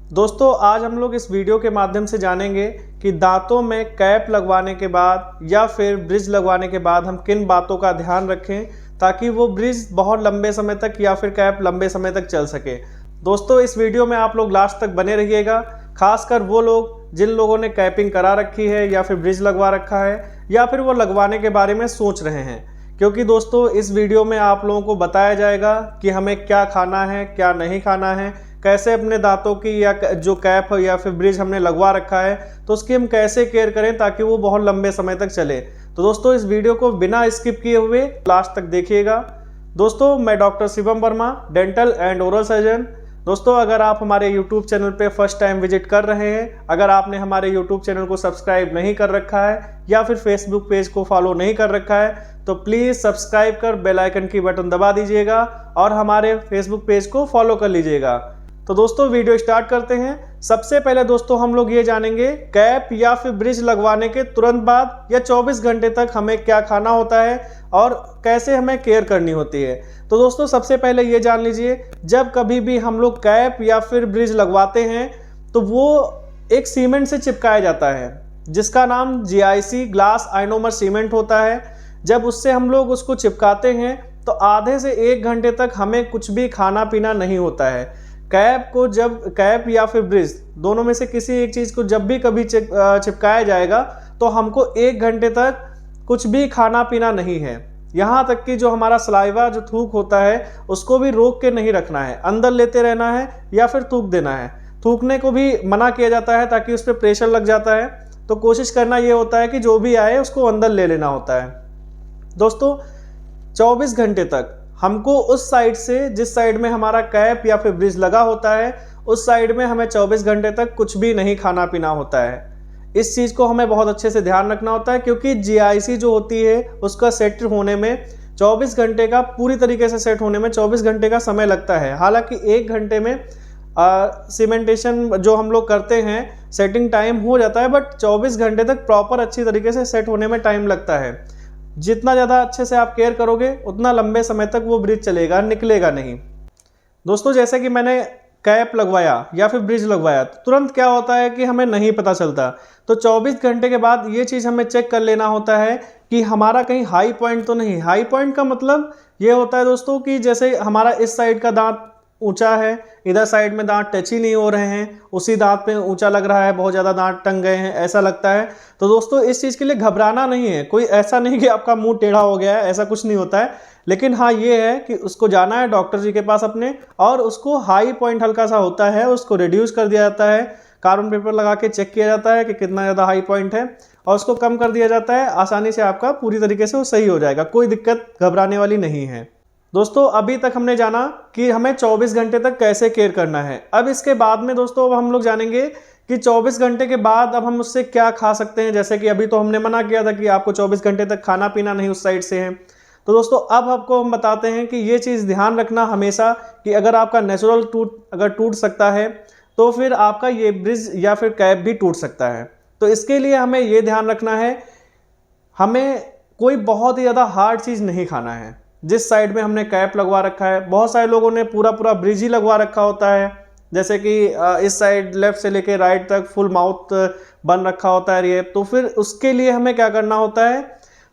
दोस्तों आज हम लोग इस वीडियो के माध्यम से जानेंगे कि दांतों में कैप लगवाने के बाद या फिर ब्रिज लगवाने के बाद हम किन बातों का ध्यान रखें ताकि वो ब्रिज बहुत लंबे समय तक या फिर कैप लंबे समय तक चल सके। दोस्तों इस वीडियो में आप लोग लास्ट तक बने रहिएगा, खासकर वो लोग जिन लोगों ने कैपिंग करा रखी है या फिर ब्रिज लगवा रखा है या फिर वो लगवाने के बारे में सोच रहे हैं, क्योंकि दोस्तों इस वीडियो में आप लोगों को बताया जाएगा कि हमें क्या खाना है क्या नहीं खाना है, कैसे अपने दांतों की या जो कैप या फिर ब्रिज हमने लगवा रखा है तो उसकी हम कैसे केयर करें ताकि वो बहुत लंबे समय तक चले। तो दोस्तों इस वीडियो को बिना स्किप किए हुए लास्ट तक देखिएगा। दोस्तों मैं doctor Shivam Verma, dental and oral surgeon. दोस्तों अगर आप हमारे YouTube चैनल पे फर्स्ट टाइम विजिट कर रहे हैं, अगर आपने हमारे YouTube चैनल को सब्सक्राइब नहीं कर रखा है या फिर Facebook पेज को फॉलो नहीं कर रखा है तो प्लीज़ सब्सक्राइब कर बेल आइकन की बटन दबा दीजिएगा और हमारे Facebook पेज को फॉलो कर लीजिएगा। तो दोस्तों वीडियो स्टार्ट करते हैं। सबसे पहले दोस्तों हम लोग ये जानेंगे कैप या फिर ब्रिज लगवाने के तुरंत बाद या 24 घंटे तक हमें क्या खाना होता है और कैसे हमें केयर करनी होती है। तो दोस्तों सबसे पहले ये जान लीजिए, जब कभी भी हम लोग कैप या फिर ब्रिज लगवाते हैं तो वो एक सीमेंट से चिपकाया जाता है जिसका नाम GIC ग्लास आइनोमर सीमेंट होता है। जब उससे हम लोग उसको चिपकाते हैं तो आधे से 1 घंटे तक हमें कुछ भी खाना पीना नहीं होता है। कैप को जब कैप या फिर ब्रिज दोनों में से किसी एक चीज़ को जब भी कभी चिपकाया जाएगा तो हमको 1 घंटे तक कुछ भी खाना पीना नहीं है। यहाँ तक कि जो हमारा सलाइवा जो थूक होता है उसको भी रोक के नहीं रखना है, अंदर लेते रहना है या फिर थूक देना है। थूकने को भी मना किया जाता है ताकि उस पर प्रेशर लग जाता है, तो कोशिश करना ये होता है कि जो भी आए उसको अंदर ले लेना होता है। दोस्तों 24 घंटे तक हमको उस साइड से जिस साइड में हमारा कैप या फिर ब्रिज लगा होता है उस साइड में हमें 24 घंटे तक कुछ भी नहीं खाना पीना होता है। इस चीज़ को हमें बहुत अच्छे से ध्यान रखना होता है क्योंकि GIC जो होती है उसका सेट होने में 24 घंटे का पूरी तरीके से सेट होने में 24 घंटे का समय लगता है। हालांकि 1 घंटे में सीमेंटेशन जो हम लोग करते हैं सेटिंग टाइम हो जाता है, बट 24 घंटे तक प्रॉपर अच्छी तरीके से सेट होने में टाइम लगता है। जितना ज़्यादा अच्छे से आप केयर करोगे उतना लंबे समय तक वो ब्रिज चलेगा, निकलेगा नहीं। दोस्तों जैसे कि मैंने कैप लगवाया या फिर ब्रिज लगवाया तो तुरंत क्या होता है कि हमें नहीं पता चलता, तो 24 घंटे के बाद ये चीज़ हमें चेक कर लेना होता है कि हमारा कहीं हाई पॉइंट तो नहीं। हाई पॉइंट का मतलब ये होता है दोस्तों कि जैसे हमारा इस साइड का दांत ऊंचा है, इधर साइड में दांत टच ही नहीं हो रहे हैं, उसी दांत पे ऊंचा लग रहा है, बहुत ज़्यादा दांत टंग गए हैं ऐसा लगता है। तो दोस्तों इस चीज़ के लिए घबराना नहीं है, कोई ऐसा नहीं कि आपका मुंह टेढ़ा हो गया है, ऐसा कुछ नहीं होता है। लेकिन हाँ ये है कि उसको जाना है डॉक्टर जी के पास अपने, और उसको हाई पॉइंट हल्का सा होता है उसको रिड्यूस कर दिया जाता है, कार्बन पेपर लगा के चेक किया जाता है कि कितना ज़्यादा हाई पॉइंट है और उसको कम कर दिया जाता है। आसानी से आपका पूरी तरीके से वो सही हो जाएगा, कोई दिक्कत घबराने वाली नहीं है। दोस्तों अभी तक हमने जाना कि हमें 24 घंटे तक कैसे केयर करना है। अब इसके बाद में दोस्तों अब हम लोग जानेंगे कि 24 घंटे के बाद अब हम उससे क्या खा सकते हैं। जैसे कि अभी तो हमने मना किया था कि आपको 24 घंटे तक खाना पीना नहीं उस साइड से है, तो दोस्तों अब आपको हम बताते हैं कि ये चीज़ ध्यान रखना हमेशा कि अगर आपका नेचुरल टूथ अगर टूट सकता है तो फिर आपका ये ब्रिज या फिर कैप भी टूट सकता है। तो इसके लिए हमें ये ध्यान रखना है, हमें कोई बहुत ही ज़्यादा हार्ड चीज़ नहीं खाना है। जिस साइड में हमने कैप लगवा रखा है, बहुत सारे लोगों ने पूरा ब्रिज ही लगवा रखा होता है, जैसे कि इस साइड लेफ्ट से लेके राइट तक फुल माउथ बन रखा होता है ये, तो फिर उसके लिए हमें क्या करना होता है,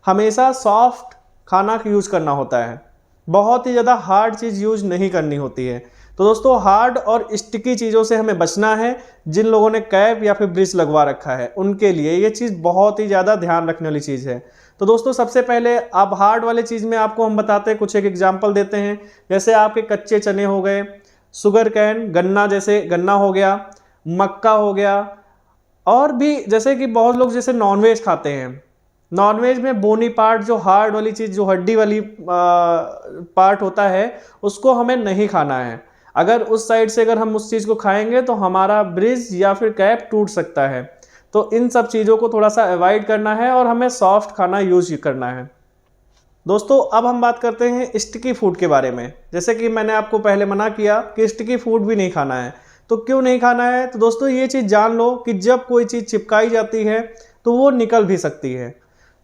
हमेशा सॉफ्ट खाना यूज करना होता है, बहुत ही ज़्यादा हार्ड चीज़ यूज नहीं करनी होती है। तो दोस्तों हार्ड और स्टिकी चीज़ों से हमें बचना है। जिन लोगों ने कैप या फिर ब्रिज लगवा रखा है उनके लिए ये चीज़ बहुत ही ज़्यादा ध्यान रखने वाली चीज़ है। तो दोस्तों सबसे पहले आप हार्ड वाले चीज़ में आपको हम बताते हैं, कुछ एक एग्जांपल देते हैं। जैसे आपके कच्चे चने हो गए, शुगर कैन गन्ना, जैसे गन्ना हो गया, मक्का हो गया, और भी जैसे कि बहुत लोग जैसे नॉनवेज खाते हैं, नॉनवेज में बोनी पार्ट जो हार्ड वाली चीज़ जो हड्डी वाली पार्ट होता है उसको हमें नहीं खाना है। अगर उस साइड से अगर हम उस चीज़ को खाएंगे तो हमारा ब्रिज या फिर कैप टूट सकता है। तो इन सब चीज़ों को थोड़ा सा अवॉइड करना है और हमें सॉफ्ट खाना यूज करना है। दोस्तों अब हम बात करते हैं स्टिकी फूड के बारे में। जैसे कि मैंने आपको पहले मना किया कि स्टिकी फूड भी नहीं खाना है, तो क्यों नहीं खाना है, तो दोस्तों ये चीज़ जान लो कि जब कोई चीज़ चिपकाई जाती है तो वो निकल भी सकती है।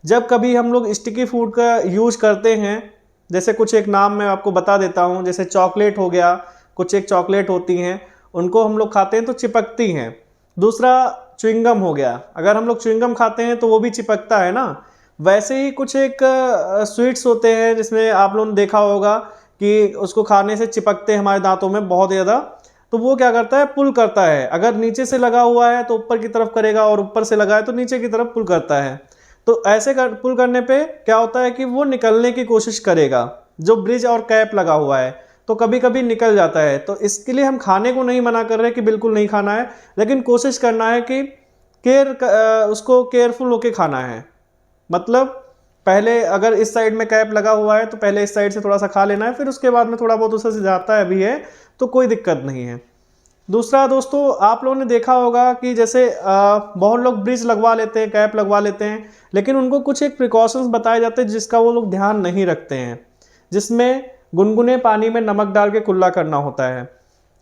जब कभी हम लोग स्टिकी फूड का यूज करते हैं, जैसे कुछ एक नाम मैं आपको बता देता हूँ, जैसे चॉकलेट हो गया, कुछ एक चॉकलेट होती हैं उनको हम लोग खाते हैं तो चिपकती हैं। दूसरा च्युइंगम हो गया, अगर हम लोग च्युइंगम खाते हैं तो वो भी चिपकता है ना। वैसे ही कुछ एक स्वीट्स होते हैं जिसमें आप लोगों ने देखा होगा कि उसको खाने से चिपकते हैं हमारे दांतों में बहुत ज़्यादा, तो वो क्या करता है, पुल करता है। अगर नीचे से लगा हुआ है तो ऊपर की तरफ करेगा और ऊपर से लगा है तो नीचे की तरफ पुल करता है। तो ऐसे पुल करने पे क्या होता है कि वो निकलने की कोशिश करेगा। जो ब्रिज और कैप लगा हुआ है तो कभी कभी निकल जाता है। तो इसके लिए हम खाने को नहीं मना कर रहे कि बिल्कुल नहीं खाना है, लेकिन कोशिश करना है कि उसको केयरफुल होके खाना है। मतलब पहले अगर इस साइड में कैप लगा हुआ है तो पहले इस साइड से थोड़ा सा खा लेना है, फिर उसके बाद में थोड़ा बहुत उससे जाता है भी है तो कोई दिक्कत नहीं है। दूसरा दोस्तों, आप लोगों ने देखा होगा कि जैसे बहुत लोग ब्रिज लगवा लेते हैं, कैप लगवा लेते हैं, लेकिन उनको कुछ एक प्रिकॉशंस बताए जाते हैं जिसका वो लोग ध्यान नहीं रखते हैं, जिसमें गुनगुने पानी में नमक डाल के कुल्ला करना होता है।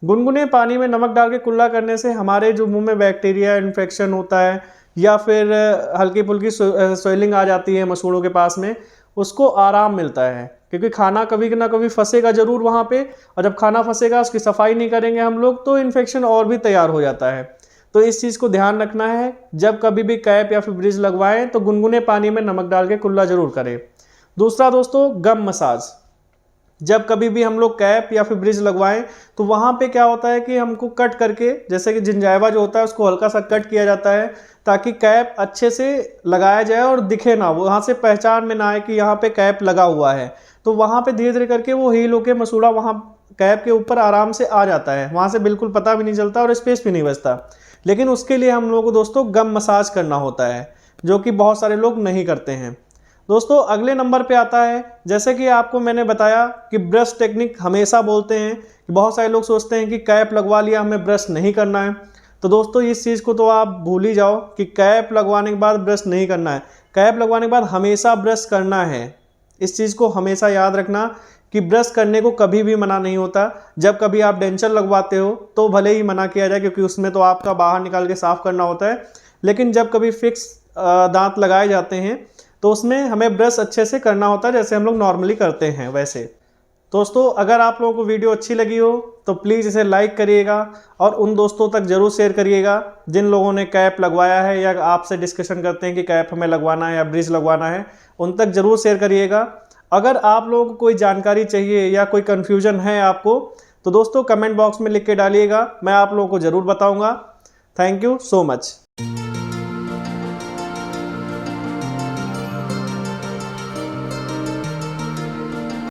गुनगुने पानी में नमक डाल के कुल्ला करने से हमारे जो मुंह में बैक्टीरिया इन्फेक्शन होता है या फिर हल्की फुल्की स्वेलिंग आ जाती है मसूड़ों के पास में, उसको आराम मिलता है। क्योंकि खाना कभी ना कभी फंसेगा ज़रूर वहाँ पे, और जब खाना फंसेगा उसकी सफाई नहीं करेंगे हम लोग तो इन्फेक्शन और भी तैयार हो जाता है। तो इस चीज़ को ध्यान रखना है, जब कभी भी कैप या फिर ब्रिज लगवाएं तो गुनगुने पानी में नमक डाल के कुल्ला ज़रूर करें। दूसरा दोस्तों, गम मसाज। जब कभी भी हम लोग कैप या फिर ब्रिज लगवाएं तो वहाँ पे क्या होता है कि हमको कट करके, जैसे कि जिंजाइवा जो होता है उसको हल्का सा कट किया जाता है ताकि कैप अच्छे से लगाया जाए और दिखे ना, वहाँ से पहचान में ना आए कि यहाँ पे कैप लगा हुआ है। तो वहाँ पे धीरे धीरे करके वो हील होके मसूड़ा वहाँ कैप के ऊपर आराम से आ जाता है, वहाँ से बिल्कुल पता भी नहीं चलता और स्पेस भी नहीं बचता। लेकिन उसके लिए हम लोगों को दोस्तों गम मसाज करना होता है, जो कि बहुत सारे लोग नहीं करते हैं। दोस्तों अगले नंबर पे आता है, जैसे कि आपको मैंने बताया कि ब्रश टेक्निक हमेशा बोलते हैं कि बहुत सारे लोग सोचते हैं कि कैप लगवा लिया हमें ब्रश नहीं करना है। तो दोस्तों इस चीज़ को तो आप भूल ही जाओ कि कैप लगवाने के बाद ब्रश नहीं करना है। कैप लगवाने के बाद हमेशा ब्रश करना है। इस चीज़ को हमेशा याद रखना कि ब्रश करने को कभी भी मना नहीं होता। जब कभी आप डेंचर लगवाते हो तो भले ही मना किया जाए क्योंकि उसमें तो आपका बाहर निकाल के साफ़ करना होता है, लेकिन जब कभी फिक्स दांत लगाए जाते हैं तो उसमें हमें ब्रश अच्छे से करना होता है जैसे हम लोग नॉर्मली करते हैं वैसे। दोस्तों अगर आप लोगों को वीडियो अच्छी लगी हो तो प्लीज़ इसे लाइक करिएगा और उन दोस्तों तक ज़रूर शेयर करिएगा जिन लोगों ने कैप लगवाया है या आपसे डिस्कशन करते हैं कि कैप हमें लगवाना है या ब्रिज लगवाना है, उन तक ज़रूर शेयर करिएगा। अगर आप लोगों को कोई जानकारी चाहिए या कोई कन्फ्यूजन है आपको तो दोस्तों कमेंट बॉक्स में लिख के डालिएगा, मैं आप लोगों को ज़रूर बताऊँगा। Thank you so much.